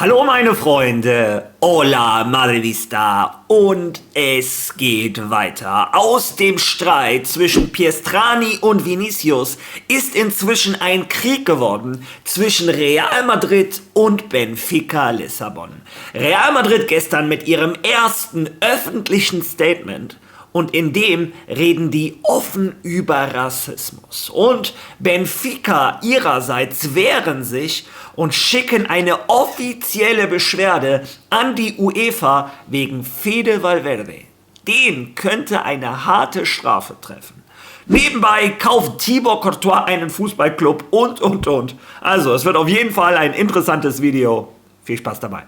Hallo meine Freunde, hola Madre Vista, und es geht weiter. Aus dem Streit zwischen Pietrani und Vinicius ist inzwischen ein Krieg geworden zwischen Real Madrid und Benfica Lissabon. Real Madrid gestern mit ihrem ersten öffentlichen Statement. Und in dem reden die offen über Rassismus. Und Benfica ihrerseits wehren sich und schicken eine offizielle Beschwerde an die UEFA wegen Fede Valverde. Den könnte eine harte Strafe treffen. Nebenbei kauft Thibaut Courtois einen Fußballclub und. Also, es wird auf jeden Fall ein interessantes Video. Viel Spaß dabei.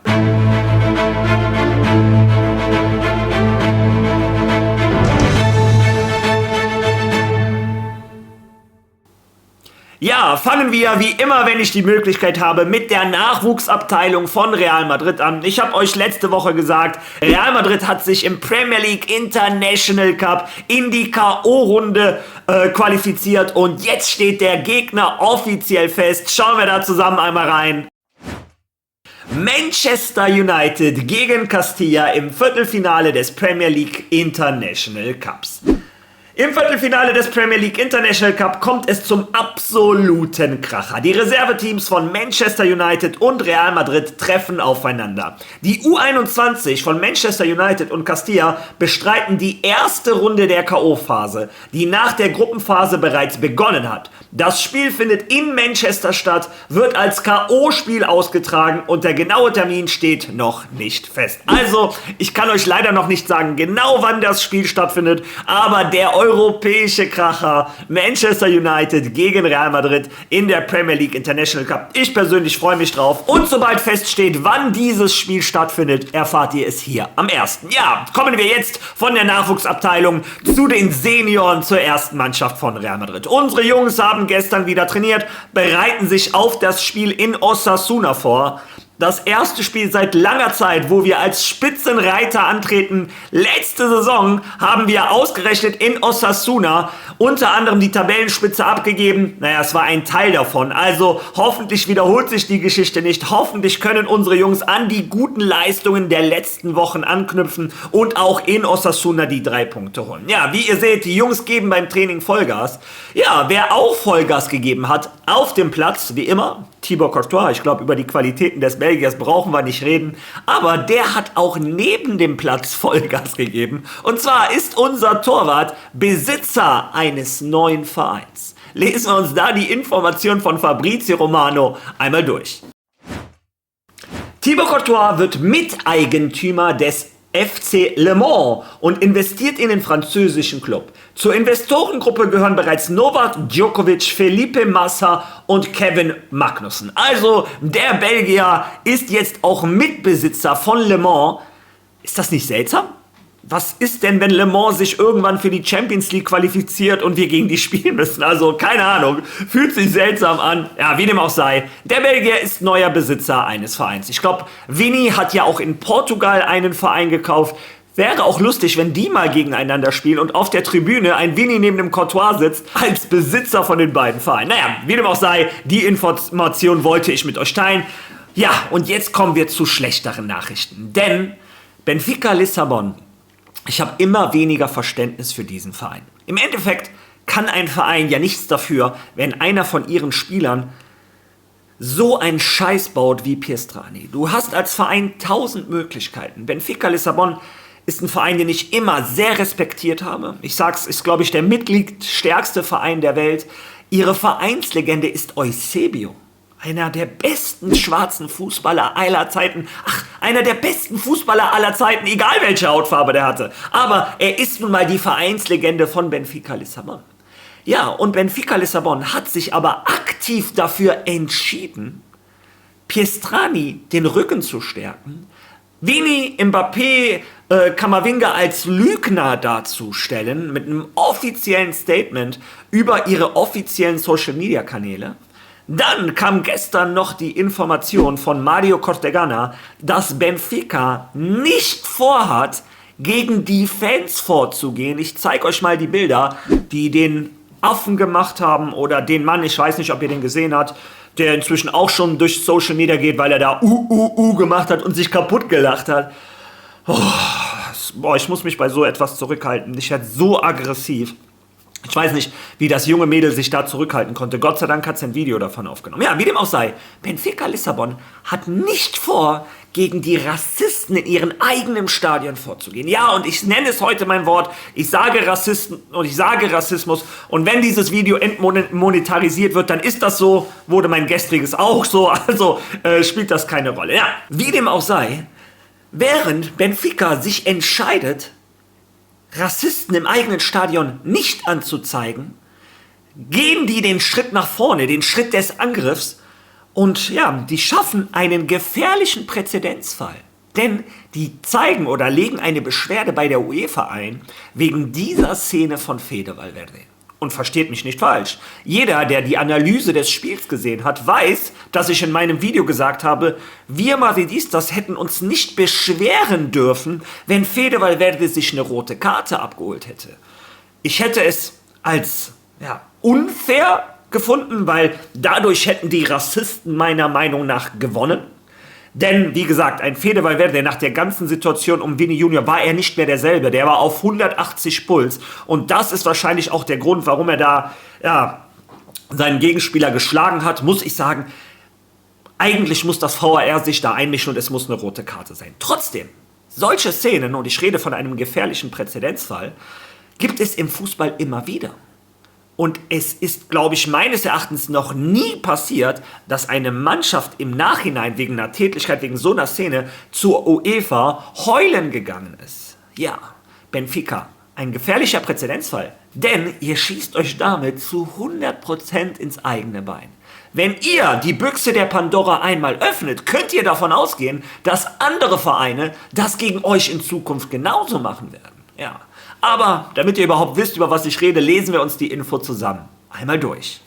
Ja, fangen wir wie immer, wenn ich die Möglichkeit habe, mit der Nachwuchsabteilung von Real Madrid an. Ich habe euch letzte Woche gesagt, Real Madrid hat sich im Premier League International Cup in die K.O.-Runde qualifiziert und jetzt steht der Gegner offiziell fest. Schauen wir da zusammen einmal rein. Manchester United gegen Castilla im Viertelfinale des Premier League International Cups. Im Viertelfinale des Premier League International Cup kommt es zum absoluten Kracher. Die Reserveteams von Manchester United und Real Madrid treffen aufeinander. Die U21 von Manchester United und Castilla bestreiten die erste Runde der K.O.-Phase, die nach der Gruppenphase bereits begonnen hat. Das Spiel findet in Manchester statt, wird als K.O.-Spiel ausgetragen und der genaue Termin steht noch nicht fest. Also, ich kann euch leider noch nicht sagen, genau wann das Spiel stattfindet, aber der europäische Kracher Manchester United gegen Real Madrid in der Premier League International Cup. Ich persönlich freue mich drauf. Und sobald feststeht, wann dieses Spiel stattfindet, erfahrt ihr es hier am 1. Ja, kommen wir jetzt von der Nachwuchsabteilung zu den Senioren zur ersten Mannschaft von Real Madrid. Unsere Jungs haben gestern wieder trainiert, bereiten sich auf das Spiel in Osasuna vor. Das erste Spiel seit langer Zeit, wo wir als Spitzenreiter antreten. Letzte Saison haben wir ausgerechnet in Osasuna unter anderem die Tabellenspitze abgegeben. Naja, es war ein Teil davon. Also hoffentlich wiederholt sich die Geschichte nicht. Hoffentlich können unsere Jungs an die guten Leistungen der letzten Wochen anknüpfen und auch in Osasuna die 3 Punkte holen. Ja, wie ihr seht, die Jungs geben beim Training Vollgas. Ja, wer auch Vollgas gegeben hat, auf dem Platz, wie immer, Thibaut Courtois. Ich glaube, über die Qualitäten des Belgiers brauchen wir nicht reden. Aber der hat auch neben dem Platz Vollgas gegeben. Und zwar ist unser Torwart Besitzer eines neuen Vereins. Lesen wir uns da die Information von Fabrizio Romano einmal durch. Thibaut Courtois wird Miteigentümer des FC Le Mans und investiert in den französischen Club. Zur Investorengruppe gehören bereits Novak Djokovic, Felipe Massa und Kevin Magnussen. Also der Belgier ist jetzt auch Mitbesitzer von Le Mans. Ist das nicht seltsam? Was ist denn, wenn Le Mans sich irgendwann für die Champions League qualifiziert und wir gegen die spielen müssen? Also, keine Ahnung, fühlt sich seltsam an. Ja, wie dem auch sei, der Belgier ist neuer Besitzer eines Vereins. Ich glaube, Vini hat ja auch in Portugal einen Verein gekauft. Wäre auch lustig, wenn die mal gegeneinander spielen und auf der Tribüne ein Vini neben dem Courtois sitzt, als Besitzer von den beiden Vereinen. Naja, wie dem auch sei, die Information wollte ich mit euch teilen. Ja, und jetzt kommen wir zu schlechteren Nachrichten. Denn Benfica Lissabon, ich habe immer weniger Verständnis für diesen Verein. Im Endeffekt kann ein Verein ja nichts dafür, wenn einer von ihren Spielern so einen Scheiß baut wie Pietrani. Du hast als Verein 1000 Möglichkeiten. Benfica Lissabon ist ein Verein, den ich immer sehr respektiert habe. Ich sag's, ist, glaube ich, der mitgliedstärkste Verein der Welt. Ihre Vereinslegende ist Eusebio. Einer der besten schwarzen Fußballer aller Zeiten. Ach, einer der besten Fußballer aller Zeiten, egal welche Hautfarbe der hatte. Aber er ist nun mal die Vereinslegende von Benfica Lissabon. Ja, und Benfica Lissabon hat sich aber aktiv dafür entschieden, Pietrani den Rücken zu stärken, Vini, Mbappé, Camavinga als Lügner darzustellen mit einem offiziellen Statement über ihre offiziellen Social-Media-Kanäle. Dann kam gestern noch die Information von Mario Cortegana, dass Benfica nicht vorhat, gegen die Fans vorzugehen. Ich zeige euch mal die Bilder, die den Affen gemacht haben oder den Mann, ich weiß nicht, ob ihr den gesehen habt. der inzwischen auch schon durch Social Media geht, weil er da gemacht hat und sich kaputt gelacht hat. Ich muss mich bei so etwas zurückhalten. Ich werde so aggressiv. Ich weiß nicht, wie das junge Mädel sich da zurückhalten konnte. Gott sei Dank hat sie ein Video davon aufgenommen. Ja, wie dem auch sei, Benfica Lissabon hat nicht vor, gegen die Rassisten in ihrem eigenen Stadion vorzugehen. Ja, und ich nenne es heute mein Wort. Ich sage Rassisten und ich sage Rassismus. Und wenn dieses Video entmonetarisiert wird, dann ist das so. Wurde mein gestriges auch so. Also spielt das keine Rolle. Ja, wie dem auch sei, während Benfica sich entscheidet, Rassisten im eigenen Stadion nicht anzuzeigen, gehen die den Schritt nach vorne, den Schritt des Angriffs und ja, die schaffen einen gefährlichen Präzedenzfall. Denn die zeigen oder legen eine Beschwerde bei der UEFA ein, wegen dieser Szene von Fede Valverde. Und versteht mich nicht falsch. Jeder, der die Analyse des Spiels gesehen hat, weiß, dass ich in meinem Video gesagt habe, wir Madridistas hätten uns nicht beschweren dürfen, wenn Fede Valverde sich eine rote Karte abgeholt hätte. Ich hätte es als unfair gefunden, weil dadurch hätten die Rassisten meiner Meinung nach gewonnen. Denn, wie gesagt, ein Fede Valverde nach der ganzen Situation um Vini Junior war er nicht mehr derselbe. Der war auf 180 Puls. Und das ist wahrscheinlich auch der Grund, warum er da seinen Gegenspieler geschlagen hat. Muss ich sagen, eigentlich muss das VAR sich da einmischen und es muss eine rote Karte sein. Trotzdem, solche Szenen, und ich rede von einem gefährlichen Präzedenzfall, gibt es im Fußball immer wieder. Und es ist, glaube ich, meines Erachtens noch nie passiert, dass eine Mannschaft im Nachhinein wegen einer Tätlichkeit, wegen so einer Szene zur UEFA heulen gegangen ist. Ja, Benfica, ein gefährlicher Präzedenzfall, denn ihr schießt euch damit zu 100% ins eigene Bein. Wenn ihr die Büchse der Pandora einmal öffnet, könnt ihr davon ausgehen, dass andere Vereine das gegen euch in Zukunft genauso machen werden. Ja. Aber damit ihr überhaupt wisst, über was ich rede, lesen wir uns die Info zusammen. Einmal durch.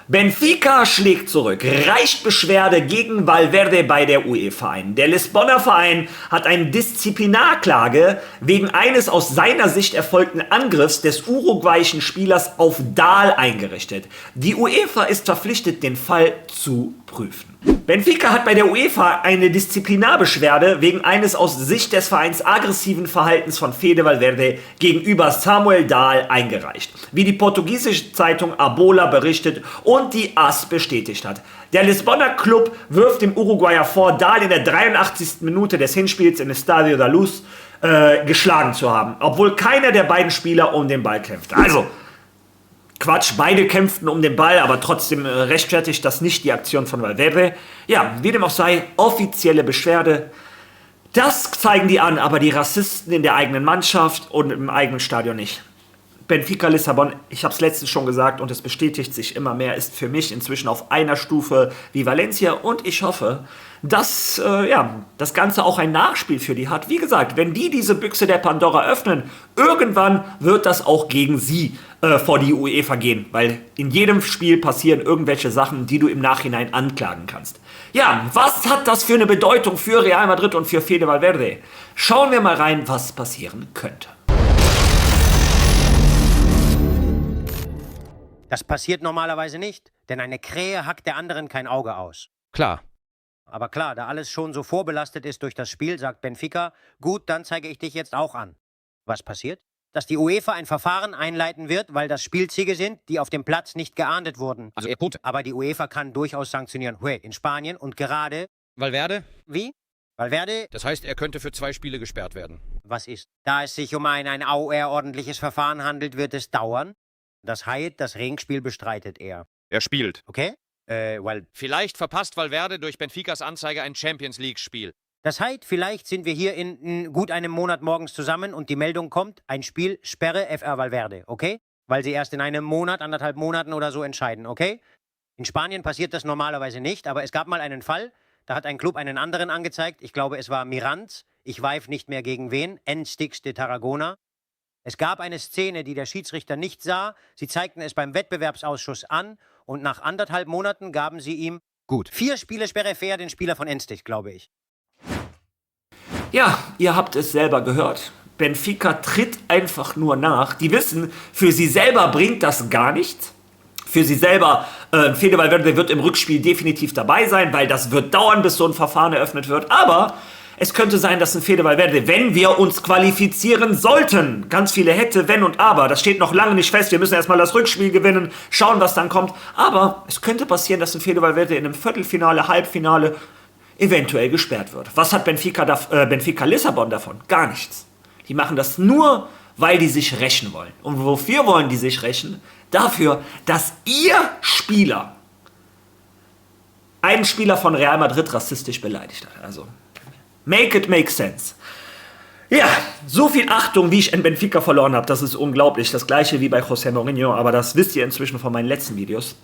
Benfica schlägt zurück, reicht Beschwerde gegen Valverde bei der UEFA ein. Der Lissabonner Verein hat eine Disziplinarklage wegen eines aus seiner Sicht erfolgten Angriffs des uruguayischen Spielers auf Dahl eingerichtet. Die UEFA ist verpflichtet, den Fall zu prüfen. Benfica hat bei der UEFA eine Disziplinarbeschwerde wegen eines aus Sicht des Vereins aggressiven Verhaltens von Fede Valverde gegenüber Samuel Dahl eingereicht, wie die portugiesische Zeitung Abola berichtet und die AS bestätigt hat. Der Lissabonner Club wirft dem Uruguayer vor, Dahl in der 83. Minute des Hinspiels im Estadio da Luz geschlagen zu haben, obwohl keiner der beiden Spieler um den Ball kämpfte. Also, Quatsch, beide kämpften um den Ball, aber trotzdem rechtfertigt das nicht die Aktion von Valverde. Ja, wie dem auch sei, offizielle Beschwerde. Das zeigen die an, aber die Rassisten in der eigenen Mannschaft und im eigenen Stadion nicht. Benfica Lissabon, ich habe es letztens schon gesagt und es bestätigt sich immer mehr, ist für mich inzwischen auf einer Stufe wie Valencia und ich hoffe, dass das Ganze auch ein Nachspiel für die hat. Wie gesagt, wenn die diese Büchse der Pandora öffnen, irgendwann wird das auch gegen sie vor die UEFA gehen, weil in jedem Spiel passieren irgendwelche Sachen, die du im Nachhinein anklagen kannst. Ja, was hat das für eine Bedeutung für Real Madrid und für Fede Valverde? Schauen wir mal rein, was passieren könnte. Das passiert normalerweise nicht, denn eine Krähe hackt der anderen kein Auge aus. Klar. Aber klar, da alles schon so vorbelastet ist durch das Spiel, sagt Benfica, gut, dann zeige ich dich jetzt auch an. Was passiert? Dass die UEFA ein Verfahren einleiten wird, weil das Spielzüge sind, die auf dem Platz nicht geahndet wurden. Also er Punkt. Aber die UEFA kann durchaus sanktionieren. In Spanien und gerade... Valverde? Wie? Valverde? Das heißt, er könnte für 2 Spiele gesperrt werden. Was ist? Da es sich um ein außerordentliches Verfahren handelt, wird es dauern. Das heißt, das Ringspiel bestreitet er. Er spielt. Okay? Vielleicht verpasst Valverde durch Benficas Anzeige ein Champions-League-Spiel. Das heißt, vielleicht sind wir hier in gut einem Monat morgens zusammen und die Meldung kommt, ein Spiel, Sperre FR Valverde, okay? Weil sie erst in einem Monat, 1,5 Monaten oder so entscheiden, okay? In Spanien passiert das normalerweise nicht, aber es gab mal einen Fall, da hat ein Club einen anderen angezeigt, ich glaube, es war Miranda, ich weiß nicht mehr gegen wen, N-Sticks de Tarragona. Es gab eine Szene, die der Schiedsrichter nicht sah. Sie zeigten es beim Wettbewerbsausschuss an und nach 1,5 Monaten gaben sie ihm 4 Spiele Sperre den Spieler von N-Stich, glaube ich. Ja, ihr habt es selber gehört. Benfica tritt einfach nur nach. Die wissen, für sie selber bringt das gar nichts. Für sie selber, Fede Valverde wird im Rückspiel definitiv dabei sein, weil das wird dauern, bis so ein Verfahren eröffnet wird. Aber es könnte sein, dass ein Fede Valverde, wenn wir uns qualifizieren sollten, ganz viele hätte, wenn und aber, das steht noch lange nicht fest, wir müssen erstmal das Rückspiel gewinnen, schauen, was dann kommt. Aber es könnte passieren, dass ein Fede Valverde in einem Viertelfinale, Halbfinale eventuell gesperrt wird. Was hat Benfica Lissabon davon? Gar nichts. Die machen das nur, weil die sich rächen wollen. Und wofür wollen die sich rächen? Dafür, dass ihr Spieler einen Spieler von Real Madrid rassistisch beleidigt hat. Also, make it make sense. Ja, so viel Achtung, wie ich in Benfica verloren habe, das ist unglaublich. Das gleiche wie bei José Mourinho, aber das wisst ihr inzwischen von meinen letzten Videos.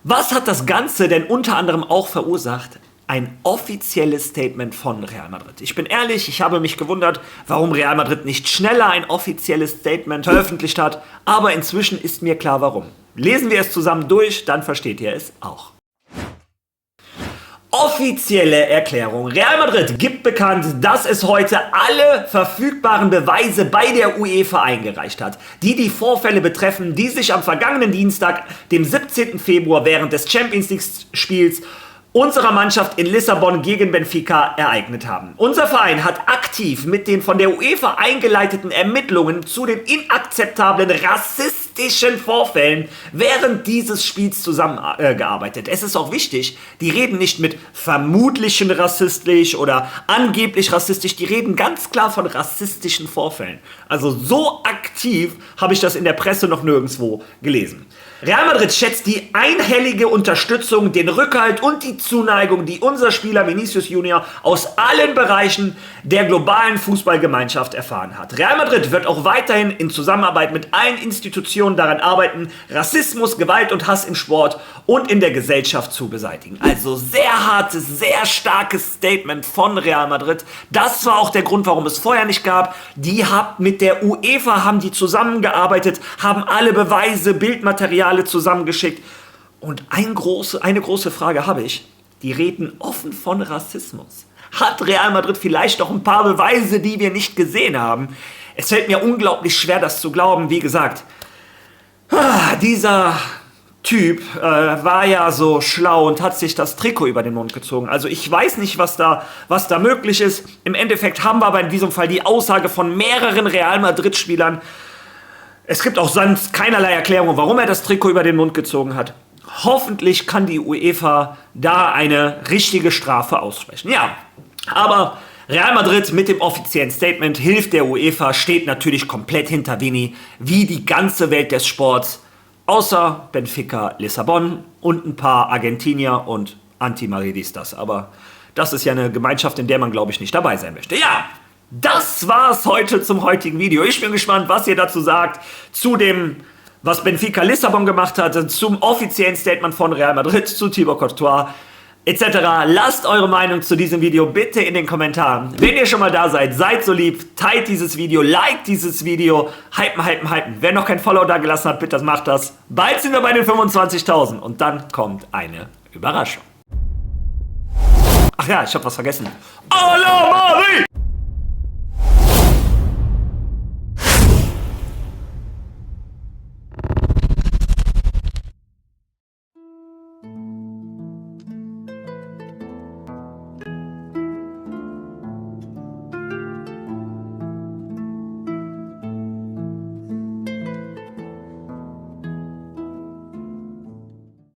Was hat das Ganze denn unter anderem auch verursacht? Ein offizielles Statement von Real Madrid. Ich bin ehrlich, ich habe mich gewundert, warum Real Madrid nicht schneller ein offizielles Statement veröffentlicht hat, aber inzwischen ist mir klar, warum. Lesen wir es zusammen durch, dann versteht ihr es auch. Offizielle Erklärung. Real Madrid gibt bekannt, dass es heute alle verfügbaren Beweise bei der UEFA eingereicht hat, die die Vorfälle betreffen, die sich am vergangenen Dienstag, dem 17. Februar, während des Champions League-Spiels unserer Mannschaft in Lissabon gegen Benfica ereignet haben. Unser Verein hat aktiv mit den von der UEFA eingeleiteten Ermittlungen zu den inakzeptablen rassistischen Vorfällen während dieses Spiels zusammengearbeitet. Es ist auch wichtig, die reden nicht mit vermutlichen rassistisch oder angeblich rassistisch, die reden ganz klar von rassistischen Vorfällen. Also so aktiv habe ich das in der Presse noch nirgendwo gelesen. Real Madrid schätzt die einhellige Unterstützung, den Rückhalt und die Zuneigung, die unser Spieler Vinicius Junior aus allen Bereichen der globalen Fußballgemeinschaft erfahren hat. Real Madrid wird auch weiterhin in Zusammenarbeit mit allen Institutionen daran arbeiten, Rassismus, Gewalt und Hass im Sport und in der Gesellschaft zu beseitigen. Also sehr hartes, sehr starkes Statement von Real Madrid. Das war auch der Grund, warum es vorher nicht gab. Die haben mit der UEFA haben die zusammengearbeitet, haben alle Beweise, Bildmaterial zusammengeschickt. Und eine große Frage habe ich. Die reden offen von Rassismus. Hat Real Madrid vielleicht noch ein paar Beweise, die wir nicht gesehen haben? Es fällt mir unglaublich schwer, das zu glauben. Wie gesagt, dieser Typ war ja so schlau und hat sich das Trikot über den Mund gezogen. Also ich weiß nicht, was da möglich ist. Im Endeffekt haben wir aber in diesem Fall die Aussage von mehreren Real Madrid-Spielern. Es gibt auch sonst keinerlei Erklärung, warum er das Trikot über den Mund gezogen hat. Hoffentlich kann die UEFA da eine richtige Strafe aussprechen. Ja, aber Real Madrid mit dem offiziellen Statement hilft der UEFA, steht natürlich komplett hinter Vini, wie die ganze Welt des Sports, außer Benfica Lissabon und ein paar Argentinier und Anti-Madridistas. Aber das ist ja eine Gemeinschaft, in der man, glaube ich, nicht dabei sein möchte. Ja, das war's heute zum heutigen Video. Ich bin gespannt, was ihr dazu sagt, zu dem, was Benfica Lissabon gemacht hat, zum offiziellen Statement von Real Madrid, zu Thibaut Courtois, etc. Lasst eure Meinung zu diesem Video bitte in den Kommentaren. Wenn ihr schon mal da seid, seid so lieb, teilt dieses Video, liked dieses Video, hypen. Wer noch kein Follow da gelassen hat, bitte macht das. Bald sind wir bei den 25.000 und dann kommt eine Überraschung. Ach ja, ich habe was vergessen. Alla Mari!